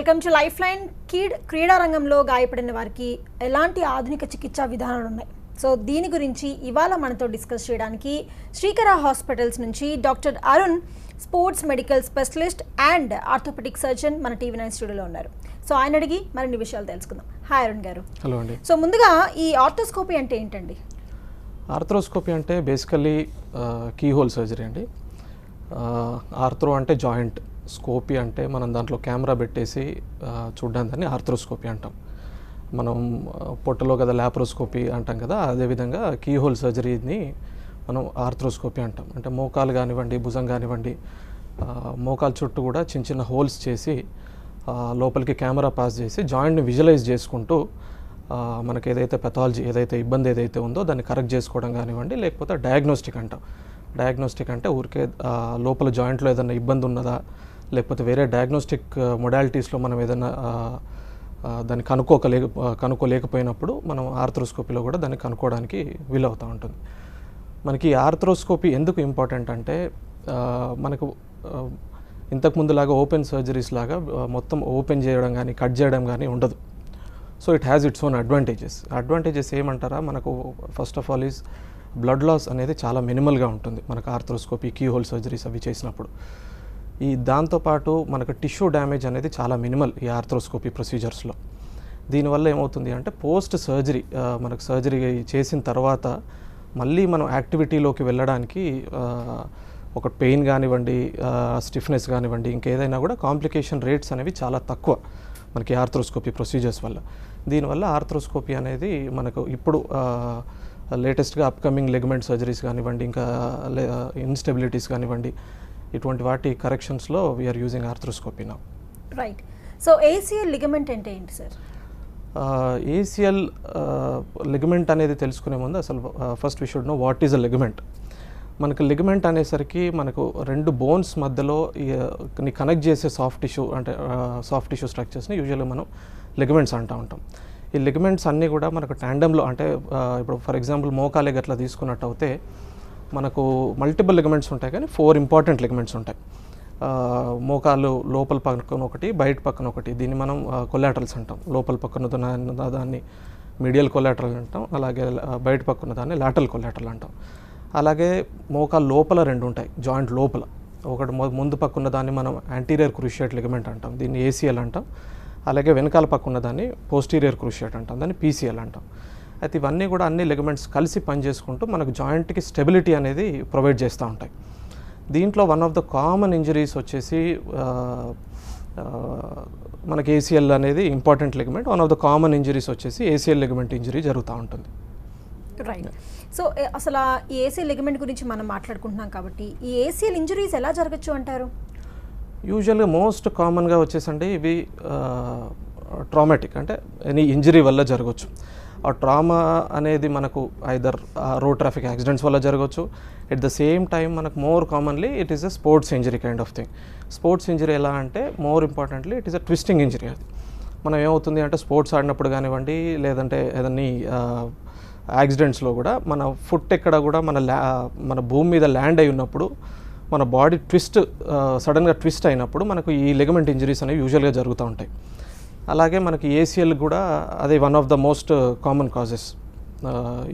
Welcome to life line. క్రీడా రంగంలో గాయపడిన వారికి ఎలాంటి ఆధునిక చికిత్సా విధానాలు ఉన్నాయి? సో దీని గురించి ఇవాళ మనతో డిస్కస్ చేయడానికి శ్రీకర హాస్పిటల్స్ నుంచి doctor Arun, sports medical specialist and orthopaedic surgeon మన టీవీ9 స్టూడియోలో ఉన్నారు. సో ఆయన అడిగి మరిన్ని విషయాలు తెలుసుకుందాం. హాయ్ అరుణ్ గారు. హలో అండి. సో ముందుగా ఈ ఆర్థోస్కోపీ అంటే ఏంటండి? ఆర్థ్రోస్కోపీ అంటే బేసికల్లీ కీహోల్ సర్జరీ అండి. ఆర్థ్రో అంటే జాయింట్, స్కోపీ అంటే మనం దాంట్లో కెమెరా పెట్టేసి చూడడాన్ని ఆర్థ్రోస్కోపీ అంటాం. మనం పొట్టలో కదా ల్యాప్రోస్కోపీ అంటాం కదా, అదేవిధంగా కీహోల్ సర్జరీని మనం ఆర్థ్రోస్కోపీ అంటాం. అంటే మోకాలు కానివ్వండి, భుజం కానివ్వండి, మోకాలు చుట్టూ కూడా చిన్న చిన్న హోల్స్ చేసి లోపలికి కెమెరా పాస్ చేసి జాయింట్ని విజువలైజ్ చేసుకుంటూ మనకి ఏదైతే పెథాలజీ, ఏదైతే ఇబ్బంది ఏదైతే ఉందో దాన్ని కరెక్ట్ చేసుకోవడం కానివ్వండి, లేకపోతే డయాగ్నోస్టిక్ అంటాం. డయాగ్నోస్టిక్ అంటే ఊరికే లోపల జాయింట్లో ఏదైనా ఇబ్బంది ఉన్నదా, లేకపోతే వేరే డయాగ్నోస్టిక్ మొడాలిటీస్లో మనం ఏదైనా దాన్ని కనుక్కోలేకపోయినప్పుడు మనం ఆర్థ్రోస్కోపీలో కూడా దాన్ని కనుక్కోవడానికి వీలవుతూ ఉంటుంది. మనకి ఆర్థ్రోస్కోపీ ఎందుకు ఇంపార్టెంట్ అంటే మనకు ఇంతకుముందులాగా ఓపెన్ సర్జరీస్ లాగా మొత్తం ఓపెన్ చేయడం కానీ కట్ చేయడం కానీ ఉండదు. So it has its own advantages ఏమంటారా, మనకు first of all is blood loss అనేది చాలా మినిమల్గా ఉంటుంది మనకు ఆర్థ్రోస్కోపీ, కీహోల్ సర్జరీస్ అవి చేసినప్పుడు. దాంతోపాటు మనకు టిష్యూ డ్యామేజ్ అనేది చాలా మినిమల్ ఈ ఆర్థ్రోస్కోపీ ప్రొసీజర్స్లో. దీనివల్ల ఏమవుతుంది అంటే పోస్ట్ సర్జరీ, మనకు సర్జరీ చేసిన తర్వాత మళ్ళీ మనం యాక్టివిటీలోకి వెళ్ళడానికి ఒక పెయిన్ కానివ్వండి, స్టిఫ్నెస్ కానివ్వండి, ఇంకేదైనా కూడా కాంప్లికేషన్ రేట్స్ అనేవి చాలా తక్కువ మనకి ఆర్థ్రోస్కోపీ ప్రొసీజర్స్ వల్ల. దీనివల్ల ఆర్థ్రోస్కోపీ అనేది మనకు ఇప్పుడు లేటెస్ట్గా అప్కమింగ్ లెగ్మెంట్ సర్జరీస్ కానివ్వండి, ఇంకా ఇన్స్టెబిలిటీస్ కానివ్వండి, ఇటువంటి వాటి కరెక్షన్స్లో we're using arthroscopy now. Right. So ACL ligament అంటే ఏంటి సార్? ఏసీఎల్ లిగమెంట్ అనేది తెలుసుకునే ముందు అసలు first we should know what is a ligament. మనకు లిగమెంట్ అనేసరికి మనకు రెండు బోన్స్ మధ్యలో కనెక్ట్ చేసే సాఫ్ట్ టిష్యూ స్ట్రక్చర్స్ని యూజువల్గా మనం లిగమెంట్స్ అంటూ ఉంటాం. ఈ లిగమెంట్స్ అన్నీ కూడా మనకు ట్యాండమ్లో, అంటే ఇప్పుడు ఫర్ ఎగ్జాంపుల్ మోకాలే గట్లా తీసుకున్నట్టు అయితే మనకు మల్టిపుల్ లిగమెంట్స్ ఉంటాయి, కానీ 4 ఇంపార్టెంట్ లిగమెంట్స్ ఉంటాయి. మోకాలు లోపల పక్కన ఒకటి, బయట పక్కన ఒకటి. దీన్ని మనం కొలాటరల్స్ అంటాం. లోపల పక్కన దాన్ని మీడియల్ కొలాటరల్ అంటాం, అలాగే బయట పక్కన దాన్ని లాటరల్ కొలాటరల్ అంటాం. అలాగే మోకాలు లోపల 2 ఉంటాయి, జాయింట్ లోపల. ఒకటి ముందు పక్కన దాన్ని మనం యాంటీరియర్ క్రూషియేట్ లిగమెంట్ అంటాం, దీన్ని ఏసీఎల్ అంటాం. అలాగే వెనకాల పక్కన దాన్ని పోస్టీరియర్ క్రూషియేట్ అంటాం, దాన్ని పీసీఎల్ అంటాం. అయితే ఇవన్నీ కూడా అన్ని లిగమెంట్స్ కలిసి పనిచేసుకుంటూ మనకు జాయింట్కి స్టెబిలిటీ అనేది ప్రొవైడ్ చేస్తూ ఉంటాయి. దీంట్లో one of the common injuries వచ్చేసి మనకి ఏసీఎల్ అనేది important ligament. One of the common injuries వచ్చేసి ఏసీఎల్ లిగమెంట్ ఇంజరీ జరుగుతూ ఉంటుంది. రైట్. సో అసలు ఈ ఏసీఎల్ లిగమెంట్ గురించి మనం మాట్లాడుకుంటున్నాం కాబట్టి ఈ ఏసీఎల్ ఇంజరీస్ ఎలా జరగచ్చు అంటారు? యూజువల్గా మోస్ట్ కామన్గా వచ్చేసండి ఇవి ట్రామాటిక్, అంటే ఎనీ ఇంజరీ వల్ల జరగవచ్చు. ఆ ట్రామా అనేది మనకు ఐదర్ రోడ్ ట్రాఫిక్ యాక్సిడెంట్స్ వల్ల జరగవచ్చు. ఎట్ ద సేమ్ టైం మనకు more commonly it is a sports injury kind of thing. Sports injury ఎలా అంటే more importantly it is a twisting injury. అది మనం ఏమవుతుంది అంటే స్పోర్ట్స్ ఆడినప్పుడు కానివ్వండి, లేదంటే ఏదన్నీ యాక్సిడెంట్స్లో కూడా మన ఫుట్ ఎక్కడ కూడా మన భూమి మీద ల్యాండ్ అయి ఉన్నప్పుడు మన బాడీ సడన్గా ట్విస్ట్ అయినప్పుడు మనకు ఈ లిగమెంట్ ఇంజరీస్ అనేవి యూజువల్గా జరుగుతూ ఉంటాయి. అలాగే మనకి ఏసీఎల్ కూడా అదే one of the most common causes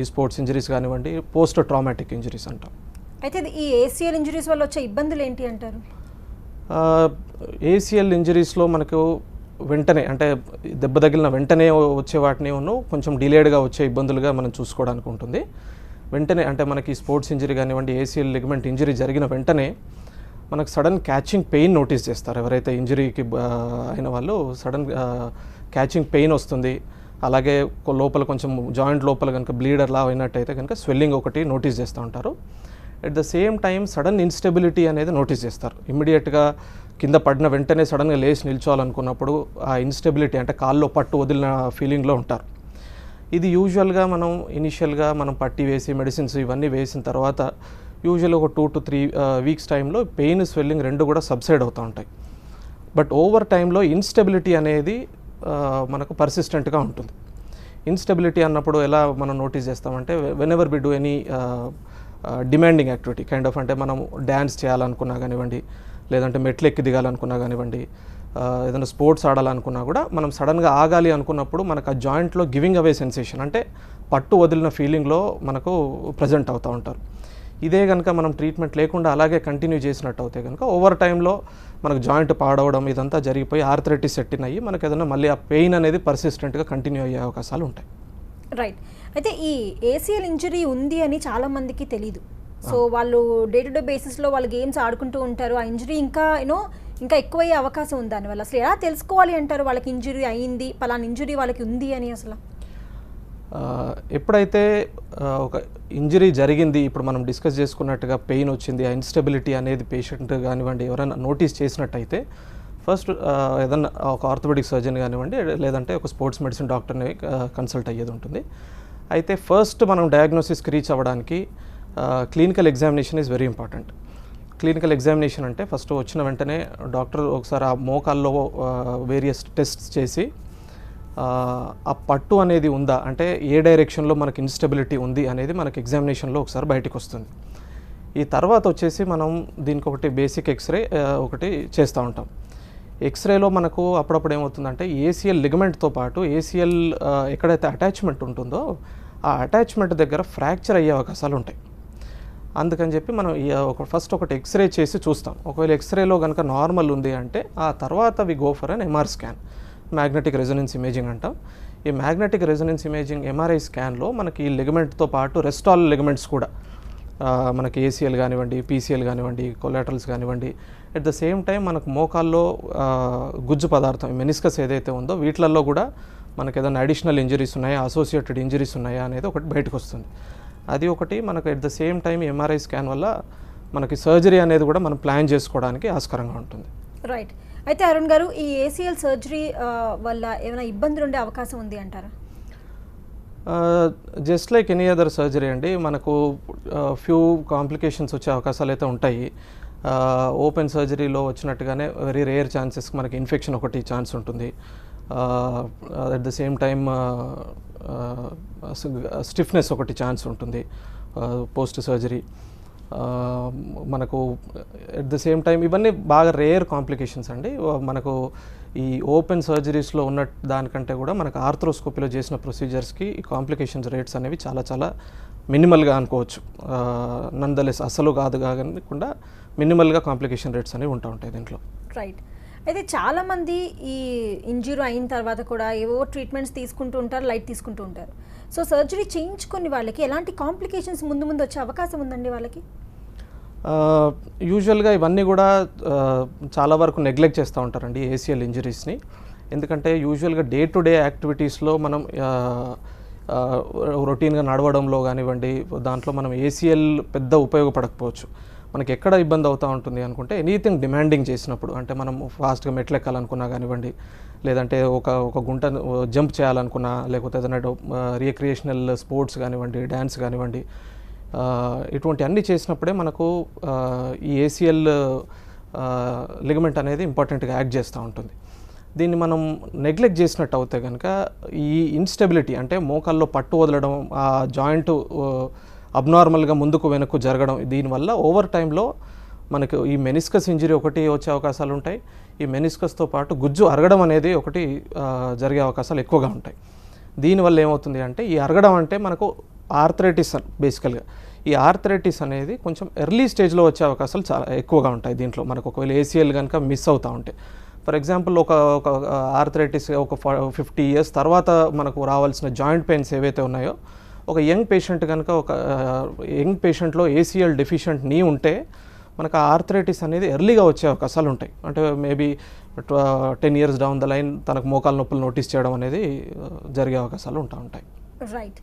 ఈ స్పోర్ట్స్ ఇంజరీస్ కానివ్వండి, పోస్ట్ ట్రామాటిక్ ఇంజరీస్ అంటాం. అయితే ఈ ఏసీఎల్ ఇంజరీస్ వల్ల వచ్చే ఇబ్బందులు ఏంటి అంటారు? ఏసీఎల్ ఇంజరీస్లో మనకు వెంటనే, అంటే దెబ్బ తగిలిన వెంటనే వచ్చే వాటిని కొంచెం డిలేడ్గా వచ్చే ఇబ్బందులుగా మనం చూసుకోవడానికి ఉంటుంది. వెంటనే అంటే మనకి స్పోర్ట్స్ ఇంజరీ కానివ్వండి, ఏసీఎల్ లిగమెంట్ ఇంజరీ జరిగిన వెంటనే మనకు సడన్ క్యాచింగ్ పెయిన్ నోటీస్ చేస్తారు. ఎవరైతే ఇంజరీకి అయిన వాళ్ళు సడన్ క్యాచింగ్ పెయిన్ వస్తుంది. అలాగే లోపల కొంచెం జాయింట్ లోపల కనుక బ్లీడర్లా అయినట్టయితే కనుక స్వెల్లింగ్ ఒకటి నోటీస్ చేస్తూ ఉంటారు. At the same time sudden instability అనేది నోటీస్ చేస్తారు. ఇమ్మీడియట్గా కింద పడిన వెంటనే సడన్గా లేచి నిల్చోవాలనుకున్నప్పుడు ఆ ఇన్స్టెబిలిటీ, అంటే కాల్లో పట్టు వదిలిన ఫీలింగ్లో ఉంటారు. ఇది యూజువల్గా మనం ఇనిషియల్గా మనం పట్టి వేసి మెడిసిన్స్ ఇవన్నీ వేసిన తర్వాత యూజువల్గా ఒక 2 to 3 వీక్స్ టైంలో పెయిన్, స్వెల్లింగ్ రెండు కూడా సబ్సైడ్ అవుతూ ఉంటాయి. బట్ ఓవర్ టైంలో ఇన్స్టెబిలిటీ అనేది మనకు పర్సిస్టెంట్గా ఉంటుంది. ఇన్స్టెబిలిటీ అన్నప్పుడు ఎలా మనం నోటీస్ చేస్తామంటే whenever we do any demanding activity kind of, అంటే మనం డ్యాన్స్ చేయాలనుకున్నా కానివ్వండి, లేదంటే మెట్లు ఎక్కి దిగాలనుకున్నా కానివ్వండి, ఏదైనా స్పోర్ట్స్ ఆడాలనుకున్నా కూడా మనం సడన్గా ఆగాలి అనుకున్నప్పుడు మనకు ఆ జాయింట్లో గివింగ్ అవే సెన్సేషన్ అంటే పట్టు వదిలిన ఫీలింగ్లో మనకు ప్రజెంట్ అవుతూ ఉంటారు. ఇదే కనుక మనం ట్రీట్మెంట్ లేకుండా అలాగే కంటిన్యూ చేసినట్టు అయితే కనుక ఓవర్ టైంలో మనకు జాయింట్ పాడవడం ఇదంతా జరిగిపోయి ఆర్థరైటిస్ సెట్టిన్ అయ్యి మనకు ఏదైనా మళ్ళీ ఆ పెయిన్ అనేది పర్సిస్టెంట్గా కంటిన్యూ అయ్యే అవకాశాలు ఉంటాయి. రైట్. అయితే ఈ ఏసీఎల్ ఇంజరీ ఉంది అని చాలామందికి తెలీదు. సో వాళ్ళు డే టు డే బేసిస్లో వాళ్ళు గేమ్స్ ఆడుకుంటూ ఉంటారు. ఆ ఇంజరీ ఇంకా ఎక్కువయ్యే అవకాశం ఉంది దానివల్ల. అసలు ఎలా తెలుసుకోవాలి అంటారు వాళ్ళకి ఇంజరీ అయ్యింది, పలానా ఇంజరీ వాళ్ళకి ఉంది అని? అసలు ఎప్పుడైతే ఒక ఇంజరీ జరిగింది, ఇప్పుడు మనం డిస్కస్ చేసుకున్నట్టుగా పెయిన్ వచ్చింది, ఆ ఇన్స్టెబిలిటీ అనేది పేషెంట్ కానివ్వండి ఎవరైనా నోటీస్ చేసినట్టయితే ఫస్ట్ ఏదన్నా ఒక ఆర్థోపెడిక్ సర్జన్ కానివ్వండి లేదంటే ఒక స్పోర్ట్స్ మెడిసిన్ డాక్టర్ని కన్సల్ట్ అయ్యేది ఉంటుంది. అయితే ఫస్ట్ మనం డయాగ్నోసిస్కి రీచ్ అవ్వడానికి clinical examination is very important. Clinical examination అంటే ఫస్ట్ వచ్చిన వెంటనే డాక్టర్ ఒకసారి ఆ మోకాల్లో వేరియస్ టెస్ట్స్ చేసి ఆ పట్టు అనేది ఉందా అంటే ఏ డైరెక్షన్లో మనకి ఇన్స్టెబిలిటీ ఉంది అనేది మనకి ఎగ్జామినేషన్లో ఒకసారి బయటకు వస్తుంది. ఈ తర్వాత వచ్చేసి మనం దీనికి ఒకటి బేసిక్ ఎక్స్రే ఒకటి చేస్తూ ఉంటాం. ఎక్స్రేలో మనకు అప్పుడప్పుడు ఏమవుతుందంటే ఏసీఎల్ లిగమెంట్తో పాటు ఏసీఎల్ ఎక్కడైతే అటాచ్మెంట్ ఉంటుందో ఆ అటాచ్మెంట్ దగ్గర ఫ్రాక్చర్ అయ్యే అవకాశాలు ఉంటాయి. అందుకని చెప్పి మనం ఫస్ట్ ఒకటి ఎక్స్రే చేసి చూస్తాం. ఒకవేళ ఎక్స్రేలో కనుక నార్మల్ ఉంది అంటే ఆ తర్వాత we go for an MR scan, magnetic resonance imaging అంటాం. ఈ మ్యాగ్నెటిక్ రెజొనెన్స్ ఇమేజింగ్ ఎంఆర్ఐ స్కాన్లో మనకి ఈ లిగమెంట్తో పాటు రెస్ట్ ఆల్ లిగమెంట్స్ కూడా మనకి ఏసీఎల్ కానివ్వండి, పీసీఎల్ కానివ్వండి, కొలాటరల్స్ కానివ్వండి, అట్ ద సేమ్ టైం మనకు మోకాల్లో గుజ్జు పదార్థం మెనిస్కస్ ఏదైతే ఉందో వీటిలలో కూడా మనకి ఏదైనా అడిషనల్ ఇంజరీస్ ఉన్నాయా, అసోసియేటెడ్ ఇంజరీస్ ఉన్నాయా అనేది ఒకటి బయటకు వస్తుంది. అది ఒకటి మనకు at the same time MRI scan వల్ల మనకి సర్జరీ అనేది కూడా మనం ప్లాన్ చేసుకోవడానికి ఆస్కారంగా ఉంటుంది. రైట్. అయితే అరుణ్ గారు, ఈ ఏసీఎల్ సర్జరీ వల్ల ఏమైనా ఇబ్బందులు ఉండే అవకాశం ఉంది అంటారా? Just like any other surgery అండి, మనకు ఫ్యూ కాంప్లికేషన్స్ వచ్చే అవకాశాలు అయితే ఉంటాయి. ఓపెన్ సర్జరీలో వచ్చినట్టుగానే వెరీ రేర్ ఛాన్సెస్ మనకి ఇన్ఫెక్షన్ ఒకటి ఛాన్స్ ఉంటుంది. At the same time stiffness ఒకటి ఛాన్స్ ఉంటుంది పోస్ట్ సర్జరీ. మనకు ఎట్ ద సేమ్ టైం ఇవన్నీ బాగా రేర్ కాంప్లికేషన్స్ అండి. మనకు ఈ ఓపెన్ సర్జరీస్లో ఉన్న దానికంటే కూడా మనకు ఆర్థ్రోస్కోపీలో చేసిన ప్రొసీజర్స్కి ఈ కాంప్లికేషన్స్ రేట్స్ అనేవి చాలా చాలా మినిమల్గా అనుకోవచ్చు. నందలెస్ అసలు కాకుండా మినిమల్గా కాంప్లికేషన్ రేట్స్ అనేవి ఉంటాయి దీంట్లో. రైట్. అయితే చాలామంది ఈ ఇంజరీ అయిన తర్వాత కూడా ఏవో ట్రీట్మెంట్స్ తీసుకుంటూ ఉంటారు, లైట్ తీసుకుంటూ ఉంటారు. సో సర్జరీ చేయించుకుని వాళ్ళకి ఎలాంటి కాంప్లికేషన్స్ ముందు వచ్చే అవకాశం ఉందండి వాళ్ళకి? యూజువల్గా ఇవన్నీ కూడా చాలా వరకు నెగ్లెక్ట్ చేస్తూ ఉంటారండి ఏసీఎల్ ఇంజరీస్ని. ఎందుకంటే యూజువల్గా డే టు డే యాక్టివిటీస్లో మనం రొటీన్గా నడవడంలో కానివ్వండి దాంట్లో మనం ఏసీఎల్ పెద్ద ఉపయోగపడకపోవచ్చు. మనకి ఎక్కడ ఇబ్బంది అవుతూ ఉంటుంది అనుకుంటే ఎనీథింగ్ డిమాండింగ్ చేసినప్పుడు, అంటే మనం ఫాస్ట్గా మెట్లు ఎక్కాలనుకున్నా కానివ్వండి, లేదంటే ఒక గుంట జంప్ చేయాలనుకున్నా, లేకపోతే ఏదైనా రిక్రియేషనల్ స్పోర్ట్స్ కానివ్వండి, డ్యాన్స్ కానివ్వండి, ఇటువంటి అన్నీ చేసినప్పుడే మనకు ఈ ఏసీఎల్ లిగమెంట్ అనేది ఇంపార్టెంట్గా యాక్ట్ చేస్తూ ఉంటుంది. దీన్ని మనం నెగ్లెక్ట్ చేసినట్టు అవుతే కనుక ఈ ఇన్స్టెబిలిటీ అంటే మోకాల్లో పట్టు వదలడం, ఆ జాయింట్ అబ్నార్మల్గా ముందుకు వెనక్కు జరగడం, దీనివల్ల ఓవర్ టైంలో మనకు ఈ మెనిస్కస్ ఇంజరీ ఒకటి వచ్చే అవకాశాలు ఉంటాయి. ఈ మెనిస్కస్తో పాటు గుజ్జు అరగడం అనేది ఒకటి జరిగే అవకాశాలు ఎక్కువగా ఉంటాయి. దీనివల్ల ఏమవుతుంది అంటే ఈ అరగడం అంటే మనకు ఆర్థరైటిస్ బేసికల్గా ఈ ఆర్థరైటిస్ అనేది కొంచెం ఎర్లీ స్టేజ్లో వచ్చే అవకాశాలు చాలా ఎక్కువగా ఉంటాయి. దీంట్లో మనకు ఒకవేళ ఏసీఎల్ కనుక మిస్ అవుతూ ఉంటే, ఫర్ ఎగ్జాంపుల్ ఒక ఆర్థరైటిస్ ఒక 50 years తర్వాత మనకు రావాల్సిన జాయింట్ పెయిన్స్ ఏవైతే ఉన్నాయో, ఒక యంగ్ పేషెంట్ కనుక ఒక యంగ్ పేషెంట్లో ఏసీఎల్ డెఫిషియెంట్ నీ ఉంటే మనకు ఆ ఆర్థరైటిస్ అనేది ఎర్లీగా వచ్చే అవకాశాలు ఉంటాయి. అంటే maybe 10 years down the line తనకు మోకాల నొప్పులు నోటీస్ చేయడం అనేది జరిగే అవకాశాలు ఉంటాయి. రైట్.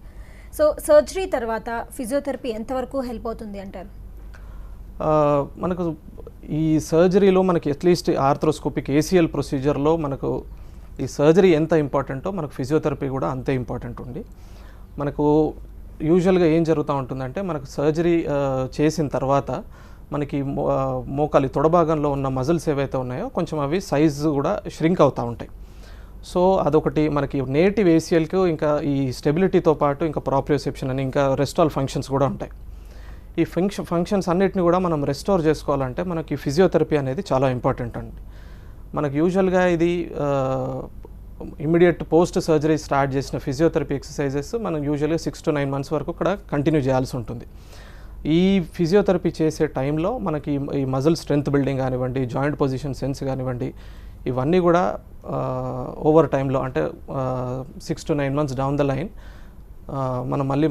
సో సర్జరీ తర్వాత ఫిజియోథెరపీ ఎంతవరకు హెల్ప్ అవుతుంది అంటారు? మనకు ఈ సర్జరీలో మనకి అట్లీస్ట్ ఆర్థ్రోస్కోపిక్ ఏసీఎల్ ప్రొసీజర్లో మనకు ఈ సర్జరీ ఎంత ఇంపార్టెంటో మనకు ఫిజియోథెరపీ కూడా అంతే ఇంపార్టెంట్ ఉంది. మనకు యూజువల్గా ఏం జరుగుతూ ఉంటుందంటే మనకు సర్జరీ చేసిన తర్వాత మనకి మోకాలి తొడభాగంలో ఉన్న మజిల్స్ ఏవైతే ఉన్నాయో కొంచెం అవి సైజు కూడా ష్రింక్ అవుతూ ఉంటాయి. సో అదొకటి మనకి నేటివ్ ఏసీఎల్కి ఇంకా ఈ స్టెబిలిటీతో పాటు ఇంకా ప్రాప్రియోసెప్షన్ అని ఇంకా రెస్టాల్ ఫంక్షన్స్ కూడా ఉంటాయి. ఈ ఫంక్షన్స్ అన్నిటిని కూడా మనం రెస్టోర్ చేసుకోవాలంటే మనకి ఫిజియోథెరపీ అనేది చాలా ఇంపార్టెంట్ అండి. మనకు యూజువల్గా ఇది ఇమీడియట్ పోస్ట్ సర్జరీ స్టార్ట్ చేసిన ఫిజియోథెరపీ ఎక్సర్సైజెస్ మనం యూజువల్గా 6 to 9 months వరకు కూడా కంటిన్యూ చేయాల్సి ఉంటుంది. ఈ ఫిజియోథెరపీ చేసే టైంలో మనకి ఈ మజిల్ స్ట్రెంత్ బిల్డింగ్ కానివ్వండి, జాయింట్ పొజిషన్ సెన్స్ కానివ్వండి, ఇవన్నీ కూడా ఓవర్ టైంలో అంటే 6 to 9 months down the line మనం మళ్ళీ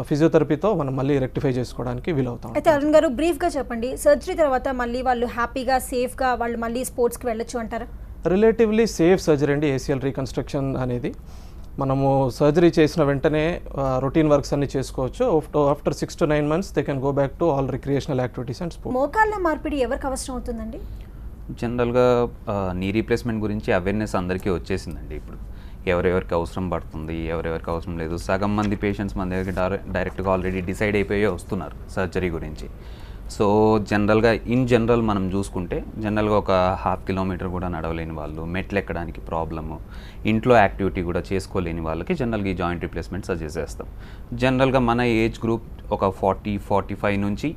ఫిజియోథెరపీతో మనం మళ్ళీ రెక్టిఫై చేసుకోవడానికి వీలవుతాం. అయితే అరుణ్ గారు బ్రీఫ్గా చెప్పండి, సర్జరీ తర్వాత మళ్ళీ వాళ్ళు హ్యాపీగా సేఫ్గా వాళ్ళు మళ్ళీ స్పోర్ట్స్కి వెళ్ళొచ్చు అంటారా? రిలేటివ్లీ సేఫ్ సర్జరీ అండి ఏసీఎల్ రీకన్స్ట్రక్షన్ అనేది. మనము సర్జరీ చేసిన వెంటనే రొటీన్ వర్క్స్ అన్ని చేసుకోవచ్చు. After 6 to 9 months they can go back to all recreational activities and sports. మోకాళ్ళ మార్పిడి ఎవరికి అవసరం అవుతుందండి? జనరల్గా నీ రీప్లేస్మెంట్ గురించి అవేర్నెస్ అందరికీ వచ్చేసిందండి. ఇప్పుడు ఎవరెవరికి అవసరం పడుతుంది, ఎవరెవరికి అవసరం లేదు. సగం మంది పేషెంట్స్ మన దగ్గరికి డైరెక్ట్గా ఆల్రెడీ డిసైడ్ అయిపోయి వస్తున్నారు సర్జరీ గురించి. సో ఇన్ జనరల్ మనం చూసుకుంటే జనరల్గా ఒక 1/2 kilometer కూడా నడవలేని వాళ్ళు, మెట్లు ఎక్కడానికి ప్రాబ్లము, ఇంట్లో యాక్టివిటీ కూడా చేసుకోలేని వాళ్ళకి జనరల్గా ఈ జాయింట్ రీప్లేస్మెంట్ సజెస్ట్ చేస్తాం. జనరల్గా మన ఏజ్ గ్రూప్ ఒక 40-45 నుంచి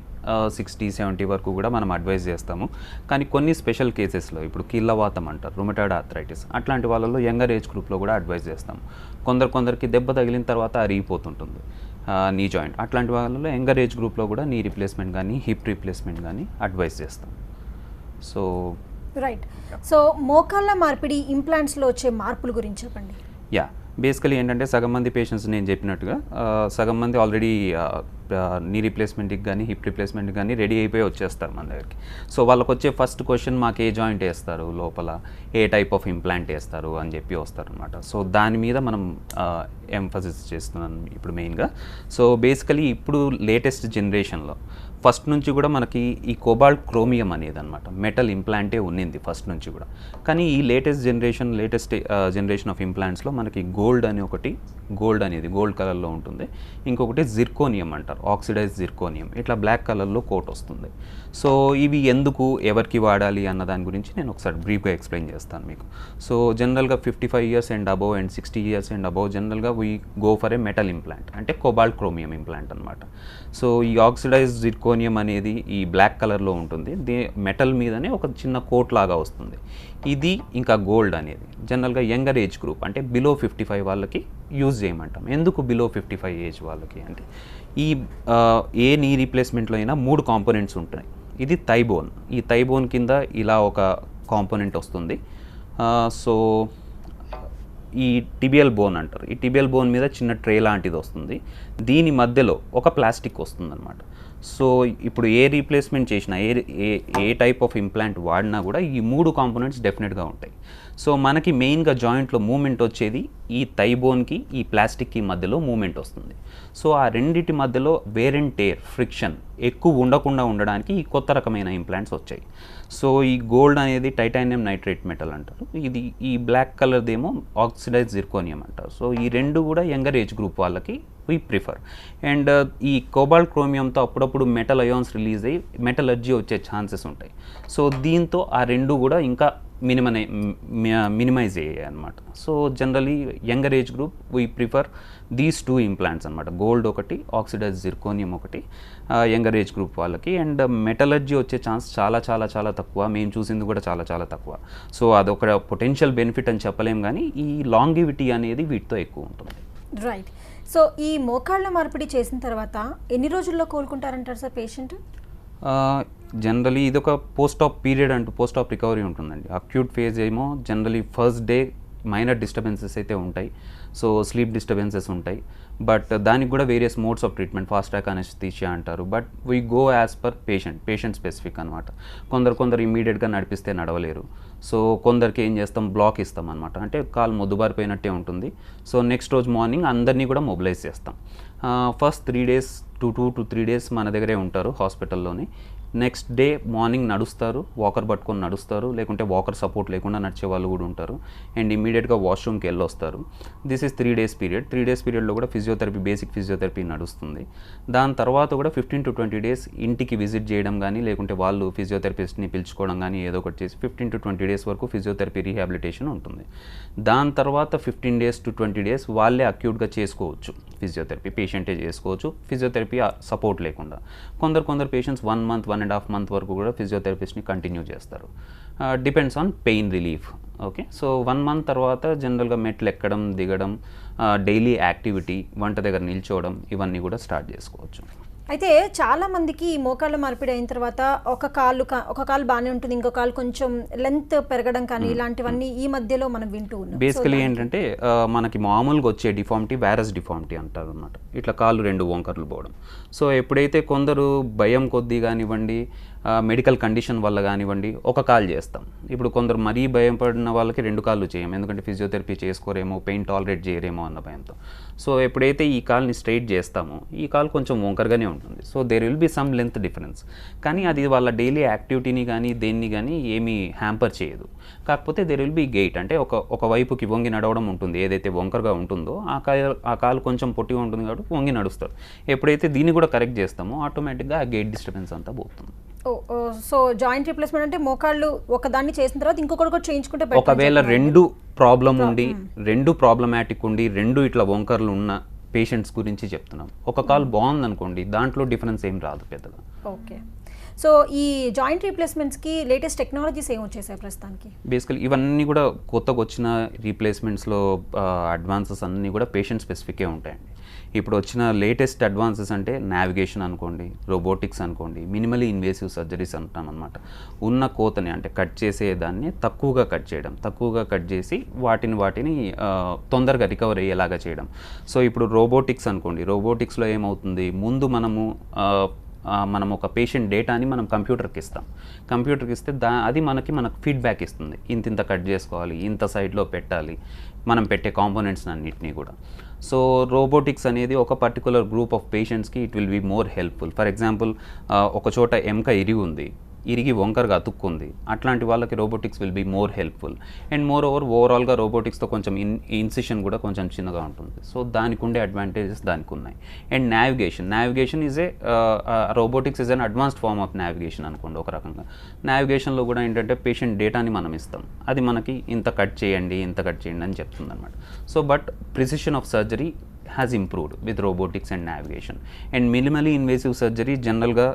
60-70 వరకు కూడా మనం అడ్వైజ్ చేస్తాము. కానీ కొన్ని స్పెషల్ కేసెస్లో ఇప్పుడు కీళ్ళవాతం అంటారు, రుమటాయిడ్ ఆర్థరైటిస్, అట్లాంటి వాళ్ళలో యంగర్ ఏజ్ గ్రూప్లో కూడా అడ్వైజ్ చేస్తాము. కొందరికి దెబ్బ తగిలిన తర్వాత అరిగిపోతుంటుంది నీ జాయింట్, అట్లాంటి వాళ్ళలో యంగర్ ఏజ్ గ్రూప్లో కూడా నీ రీప్లేస్మెంట్ కానీ హిప్ రీప్లేస్మెంట్ కానీ అడ్వైజ్ చేస్తాం. So right. సో మోకాళ్ళ మార్పిడి ఇంప్లాంట్స్లో వచ్చే మార్పుల గురించి చెప్పండి. బేసికలీ ఏంటంటే సగం మంది పేషెంట్స్ నేను చెప్పినట్టుగా సగం మంది ఆల్రెడీ నీ రీప్లేస్మెంట్కి కానీ హిప్ రీప్లేస్మెంట్కి కానీ రెడీ అయిపోయి వచ్చేస్తారు మన దగ్గరికి. సో వాళ్ళకి వచ్చే ఫస్ట్ క్వశ్చన్ మాకు ఏ జాయింట్ వేస్తారు, లోపల ఏ టైప్ ఆఫ్ ఇంప్లాంట్ వేస్తారు అని చెప్పి వస్తారనమాట. సో దాని మీద మనం ఎంఫసిస్ చేస్తున్నాను ఇప్పుడు మెయిన్గా. సో బేసికలీ ఇప్పుడు లేటెస్ట్ జనరేషన్లో ఫస్ట్ నుంచి కూడా మనకి ఈ కోబాల్ట్ క్రోమియం అనేది అనమాట మెటల్ ఇంప్లాంటే ఉన్నింది ఫస్ట్ నుంచి కూడా. కానీ ఈ లేటెస్ట్ జనరేషన్ ఆఫ్ ఇంప్లాంట్స్లో మనకి గోల్డ్ అనేది గోల్డ్ కలర్లో ఉంటుంది. ఇంకొకటి జిర్కోనియం అంటారు, ఆక్సిడైజ్ జిర్కోనియం, ఇట్లా బ్లాక్ కలర్లో కోట్ వస్తుంది. సో ఇవి ఎందుకు ఎవరికి వాడాలి అన్న దాని గురించి నేను ఒకసారి బ్రీఫ్గా ఎక్స్ప్లెయిన్ చేస్తాను మీకు. సో జనరల్గా 55 years and above and 60 years and above జనరల్గా we go for a metal implant, అంటే కోబాల్ట్ క్రోమియం ఇంప్లాంట్ అనమాట. సో ఈ ఆక్సిడైజ్ జిర్కోనియం అనేది ఈ బ్లాక్ కలర్లో ఉంటుంది, మెటల్ మీదనే ఒక చిన్న కోట్ లాగా వస్తుంది. ఇది ఇంకా గోల్డ్ అనేది జనరల్గా యంగర్ ఏజ్ గ్రూప్ అంటే బిలో 55 వాళ్ళకి యూజ్ చేయమంటాం. ఎందుకు బిలో 55 ఏజ్ వాళ్ళకి అంటే ఈ ఏ నీ రీప్లేస్మెంట్లో అయినా 3 కాంపోనెంట్స్ ఉంటాయి. ఇది థైబోన్, ఈ థైబోన్ కింద ఇలా ఒక కాంపోనెంట్ వస్తుంది. సో ఈ టిబియల్ బోన్ అంటారు, ఈ టిబియల్ బోన్ మీద చిన్న ట్రే లాంటిది వస్తుంది, దీని మధ్యలో ఒక ప్లాస్టిక్ వస్తుంది అనమాట. సో ఇప్పుడు ఏ రీప్లేస్మెంట్ చేసినా ఏ టైప్ ఆఫ్ ఇంప్లాంట్ వాడినా కూడా ఈ 3 కాంపోనెంట్స్ డెఫినెట్గా ఉంటాయి. సో మనకి మెయిన్గా జాయింట్లో మూమెంట్ వచ్చేది ఈ థైబోన్కి ఈ ప్లాస్టిక్కి మధ్యలో మూమెంట్ వస్తుంది. సో ఆ రెండిటి మధ్యలో వేర్ అండ్ టేర్ ఫ్రిక్షన్ ఎక్కువ ఉండకుండా ఉండడానికి ఈ కొత్త రకమైన ఇంప్లాంట్స్ వచ్చాయి. సో ఈ గోల్డ్ అనేది టైటానియం నైట్రేట్ మెటల్ అంటారు, ఇది ఈ బ్లాక్ కలర్దేమో ఆక్సిడైజ్ జిర్కోనియం అంటారు. సో ఈ రెండు కూడా యంగర్ ఏజ్ గ్రూప్ వాళ్ళకి వీ ప్రిఫర్. అండ్ ఈ కోబాల్ట్ క్రోమియంతో అప్పుడప్పుడు మెటల్ అయాన్స్ రిలీజ్ అయ్యి మెటలర్జీ వచ్చే ఛాన్సెస్ ఉంటాయి. సో దీంతో ఆ రెండు కూడా ఇంకా మినిమైజ్ అయ్యాయి అనమాట. So generally younger age group we prefer these 2 implants అనమాట, గోల్డ్ ఒకటి, ఆక్సిడైజ్ జిర్కోనియం ఒకటి యంగర్ ఏజ్ గ్రూప్ వాళ్ళకి. అండ్ మెటలర్జీ వచ్చే ఛాన్స్ చాలా చాలా చాలా తక్కువ, మేము చూసింది కూడా చాలా చాలా తక్కువ. సో అదొక పొటెన్షియల్ బెనిఫిట్ అని చెప్పలేం, కానీ ఈ లాంగివిటీ అనేది వీటితో ఎక్కువ ఉంటుంది. రైట్. సో ఈ మోకాళ్ళ మార్పిడి చేసిన తర్వాత ఎన్ని రోజుల్లో కోలుకుంటారంటారు సార్ పేషెంట్? జనరలీ ఇది ఒక పోస్ట్ ఆప్ రికవరీ ఉంటుందండి. అక్యూట్ ఫేజ్ ఏమో generally first day minor disturbances అయితే ఉంటాయి, సో స్లీప్ డిస్టర్బెన్సెస్ ఉంటాయి. బట్ దానికి కూడా various modes of treatment, fast track anaesthesia అంటారు. But we go as per patient specific అనమాట. కొందరు ఇమీడియట్గా నడిపిస్తే నడవలేరు. సో కొందరికి ఏం చేస్తాం, బ్లాక్ ఇస్తాం అనమాట, అంటే కాలు మొద్దుబారిపోయినట్టే ఉంటుంది. సో నెక్స్ట్ రోజు మార్నింగ్ అందరినీ కూడా మొబిలైజ్ చేస్తాం. ఫస్ట్ 3 days 2 to 3 days మన దగ్గరే ఉంటారు హాస్పిటల్లోని. నెక్స్ట్ డే మార్నింగ్ నడుస్తారు, వాకర్ పట్టుకొని నడుస్తారు, లేకుంటే వాకర్ సపోర్ట్ లేకుండా నడిచే వాళ్ళు కూడా ఉంటారు. అండ్ ఇమీడియట్గా వాష్రూమ్కి వెళ్ళొస్తారు. This is 3 days period. 3 days పీరియడ్లో కూడా బేసిక్ ఫిజియోథెరపీ నడుస్తుంది. దాని తర్వాత కూడా 15 to 20 days ఇంటికి విజిట్ చేయడం కానీ, లేకుంటే వాళ్ళు ఫిజియోథెరపిస్ట్ని పిలుచుకోవడం కానీ ఏదో ఒకటి చేసి 15 to 20 days వరకు ఫిజియోథెరపీ రీహాబిలిటేషన్ ఉంటుంది. దాని తర్వాత 15 days to 20 days వాళ్ళే అక్యూట్గా చేసుకోవచ్చు ఫిజియోథెరపీ, పేషెంటే చేసుకోవచ్చు ఫిజియోథెరపీ సపోర్ట్ లేకుండా. కొందరు పేషెంట్స్ 1 month 1.5 1.5 month వరకు కూడా ఫిజియోథెరపిస్ట్ని కంటిన్యూ చేస్తారు. Depends on pain relief. Okay, so 1 month తర్వాత జనరల్గా మెట్లు ఎక్కడం దిగడం, డైలీ యాక్టివిటీ, వంట దగ్గర నిల్చోవడం, ఇవన్నీ కూడా స్టార్ట్ చేసుకోవచ్చు. అయితే చాలా మందికి ఈ మోకాళ్ళ మార్పిడి అయిన తర్వాత ఒక కాలు బాగానే ఉంటుంది, ఇంకో కాలు కొంచెం లెంత్ పెరగడం కానీ ఇలాంటివన్నీ ఈ మధ్యలో మనం వింటూ ఉన్నాం. బేసికలీ ఏంటంటే మనకి మామూలుగా వచ్చే డిఫార్మిటీ వ్యారస్ డిఫార్మిటీ అంటారు అనమాట. ఇట్లా కాళ్ళు 2 వంకర్లు పోవడం. సో ఎప్పుడైతే కొందరు భయం కొద్దీ కానివ్వండి, మెడికల్ కండిషన్ వల్ల కానివ్వండి ఒక కాలు చేస్తాం. ఇప్పుడు కొందరు మరీ భయపడిన వాళ్ళకి 2 కాళ్ళు చేయం, ఎందుకంటే ఫిజియోథెరపీ చేసుకోరేమో, పెయిన్ టాలరేట్ చేయరేమో అన్న భయంతో. సో ఎప్పుడైతే ఈ కాల్ని స్ట్రైట్ చేస్తామో ఈ కాలు కొంచెం వంకరగానే ఉంటుంది. So there will be some length difference, కానీ అది వాళ్ళ డైలీ యాక్టివిటీని కానీ దేన్ని కానీ ఏమీ హ్యాంపర్ చేయదు. కాకపోతే దేర్ విల్ బి గెయిట్, అంటే ఒక వైపుకి వంగి నడవడం ఉంటుంది. ఏదైతే వంకరగా ఉంటుందో ఆ కాలు కొంచెం పొట్టిగా ఉంటుంది కాబట్టి వంగి నడుస్తారు. ఎప్పుడైతే దీన్ని కూడా కరెక్ట్ చేస్తామో ఆటోమేటిక్గా ఆ గెయిట్ డిస్టర్బెన్స్ అంతా పోతుంది. సో జాయింట్ రీప్లేస్మెంట్ అంటే మోకాళ్ళు ఒకదాన్ని చేసిన తర్వాత ఇంకొకటి కూడా చేయించుకుంటే better. ఒకవేళ 2 ప్రాబ్లం ఉండి 2 ప్రాబ్లమాటిక్ ఉండి 2 ఇట్లా వంకర్లు ఉన్న పేషెంట్స్ గురించి చెప్తున్నాం. ఒక కాల్ బాగుంది అనుకోండి, దాంట్లో డిఫరెన్స్ ఏం రాదు పెద్దగా. ఓకే, సో ఈ జాయింట్ రీప్లేస్మెంట్స్కి లేటెస్ట్ టెక్నాలజీస్ ఏం వచ్చేసాయి ప్రస్తుతానికి? బేసికలీ ఇవన్నీ కూడా కొత్తగా వచ్చిన రీప్లేస్మెంట్స్లో అడ్వాన్సెస్ అన్నీ కూడా పేషెంట్ స్పెసిఫికే ఉంటాయండి. ఇప్పుడు వచ్చిన లేటెస్ట్ అడ్వాన్సెస్ అంటే నావిగేషన్ అనుకోండి, రోబోటిక్స్ అనుకోండి, మినిమలీ ఇన్వేసివ్ సర్జరీస్ అంటాం అనమాట. ఉన్న కోతని అంటే కట్ చేసేదాన్ని తక్కువగా కట్ చేసి వాటిని తొందరగా రికవర్ అయ్యేలాగా చేయడం. సో ఇప్పుడు రోబోటిక్స్ అనుకోండి, రోబోటిక్స్లో ఏమవుతుంది, ముందు మనం ఒక పేషెంట్ డేటాని మనం కంప్యూటర్కి ఇస్తే అది మనకు ఫీడ్బ్యాక్ ఇస్తుంది. ఇంత కట్ చేసుకోవాలి, ఇంత సైడ్లో పెట్టాలి, మనం పెట్టే కాంపోనెంట్స్ అన్నిటినీ కూడా. సో రోబోటిక్స్ అనేది ఒక పర్టికులర్ గ్రూప్ ఆఫ్ పేషెంట్స్కి it will be more helpful. For example ఒక చోట ఎముక ఇరిగి వంకరగా అతుక్కుంది, అట్లాంటి వాళ్ళకి robotics will be more helpful. And ఓవరాల్గా రోబోటిక్స్తో కొంచెం ఇన్సిషన్ కూడా కొంచెం చిన్నగా ఉంటుంది. సో దానికి ఉండే అడ్వాంటేజెస్ దానికి ఉన్నాయి. And navigation is robotics is an advanced form of navigation అనుకోండి. ఒక రకంగా నావిగేషన్లో కూడా ఏంటంటే పేషెంట్ డేటాని మనం ఇస్తాం, అది మనకి ఇంత కట్ చేయండి అని చెప్తుంది అనమాట. So but precision of surgery has improved with robotics and navigation. And minimally invasive surgery జనరల్గా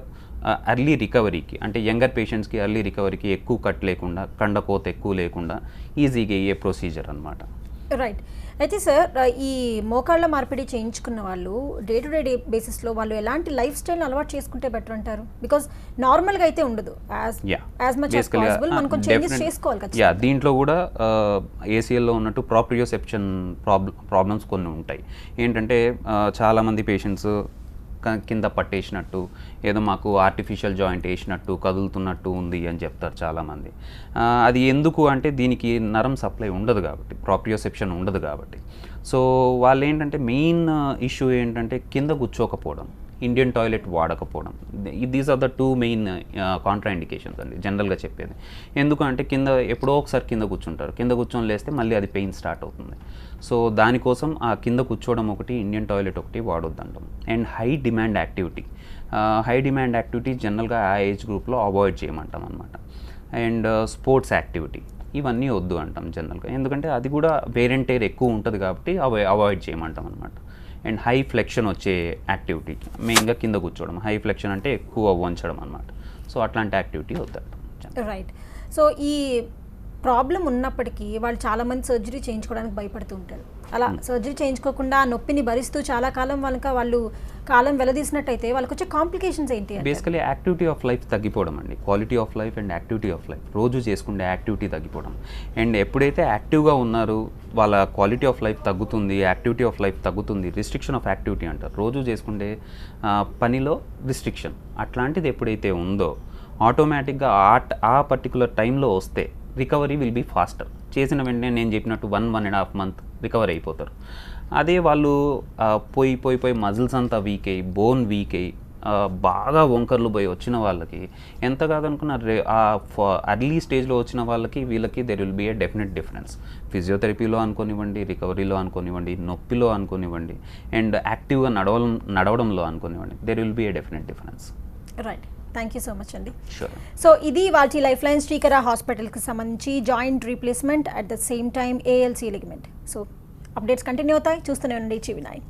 ఎర్లీ రికవరీకి, అంటే యంగర్ పేషెంట్స్కి ఎర్లీ రికవరీకి ఎక్కువ కట్ లేకుండా, కండకోత ఎక్కువ లేకుండా ఈజీగా అయ్యే ప్రొసీజర్ అనమాట. రైట్. అయితే సార్, ఈ మోకాళ్ళ మార్పిడి చేయించుకున్న వాళ్ళు డే టు డే బేసిస్లో వాళ్ళు ఎలాంటి లైఫ్ స్టైల్ని అలవాటు చేసుకుంటే బెటర్ అంటారు? బికాజ్ నార్మల్గా అయితే ఉండదు, యాజ్ మచ్ యాజ్ పాసిబుల్ మనం కొంచెం చేంజెస్ చేసుకోవాలి కదా. దీంట్లో కూడా ఏసీఎల్లో ఉన్నట్టు ప్రాప్రియోసెప్షన్ ప్రాబ్లమ్స్ కొన్ని ఉంటాయి. ఏంటంటే చాలామంది పేషెంట్స్ కింద పట్టేసినట్టు, ఏదో మాకు ఆర్టిఫిషియల్ జాయింట్ వేసినట్టు కదులుతున్నట్టు ఉంది అని చెప్తారు చాలామంది. అది ఎందుకు అంటే దీనికి నరం సప్లై ఉండదు కాబట్టి, ప్రాప్రియోసెప్షన్ ఉండదు కాబట్టి. సో వాళ్ళు ఏంటంటే మెయిన్ ఇష్యూ ఏంటంటే కింద కూర్చోకపోవడం, ఇండియన్ టాయిలెట్ వాడకపోవడం. These are the 2 main contraindications అండి జనరల్గా చెప్పేది. ఎందుకంటే ఎప్పుడో ఒకసారి కింద కూర్చొని లేస్తే మళ్ళీ అది పెయిన్ స్టార్ట్ అవుతుంది. సో దానికోసం ఆ కింద కూర్చోవడం ఒకటి, ఇండియన్ టాయిలెట్ ఒకటి వాడొద్దంటాం. అండ్ హై డిమాండ్ యాక్టివిటీ జనరల్గా ఆ ఏజ్ గ్రూప్లో అవాయిడ్ చేయమంటాం అనమాట. అండ్ స్పోర్ట్స్ యాక్టివిటీ ఇవన్నీ వద్దు అంటాం జనరల్గా, ఎందుకంటే అది కూడా వేర్ అండ్ టైర్ ఎక్కువ ఉంటుంది కాబట్టి అవాయిడ్ చేయమంటాం అనమాట. అండ్ హై ఫ్లెక్షన్ వచ్చే యాక్టివిటీ, మెయిన్గా కింద కూర్చోవడం, హై ఫ్లెక్షన్ అంటే ఎక్కువ వంచడం అనమాట. సో అట్లాంటి యాక్టివిటీ వద్దంటాం. రైట్. సో ఈ ప్రాబ్లం ఉన్నప్పటికీ వాళ్ళు చాలామంది సర్జరీ చేయించుకోవడానికి భయపడుతూ ఉంటారు. అలా సర్జరీ చేయించుకోకుండా నొప్పిని భరిస్తూ చాలా కాలం వాళ్ళు కాలం వెలదీసినట్టయితే వాళ్ళకి వచ్చే కాంప్లికేషన్స్ ఏంటి? బేసికలీ యాక్టివిటీ ఆఫ్ లైఫ్ తగ్గిపోవడం అండి. Quality of life and activity of life, రోజు చేసుకుంటే యాక్టివిటీ తగ్గిపోవడం. అండ్ ఎప్పుడైతే యాక్టివ్గా ఉన్నారో వాళ్ళ క్వాలిటీ ఆఫ్ లైఫ్ తగ్గుతుంది, యాక్టివిటీ ఆఫ్ లైఫ్ తగ్గుతుంది. రిస్ట్రిక్షన్ ఆఫ్ యాక్టివిటీ అంటారు, రోజు చేసుకుంటే పనిలో రిస్ట్రిక్షన్. అట్లాంటిది ఎప్పుడైతే ఉందో ఆటోమేటిక్గా ఆ పర్టికులర్ టైంలో వస్తే రికవరీ విల్ బీ ఫాస్టర్. చేసిన వెంటనే నేను చెప్పినట్టు 1.5 month రికవర్ అయిపోతారు. అదే వాళ్ళు పోయి మజిల్స్ అంతా వీక్ అయ్యి, బోన్ వీక్ అయ్యి, బాగా వంకర్లు పోయి వచ్చిన వాళ్ళకి ఎంత కాదనుకున్న అర్లీ స్టేజ్లో వచ్చిన వీళ్ళకి there will be a definite difference. ఫిజియోథెరపీలో అనుకోనివ్వండి, రికవరీలో అనుకోనివ్వండి, నొప్పిలో అనుకోనివ్వండి, అండ్ యాక్టివ్గా నడవడంలో అనుకోనివ్వండి, there will be a definite difference. Right. Thank you so much అండి. షూర్. సో ఇది వాటి లైఫ్ లైన్ శ్రీకర హాస్పిటల్కి సంబంధించి joint replacement at the same time ALC ligament. So updates continue అవుతాయి, చూస్తూనే ఉండండి TV9.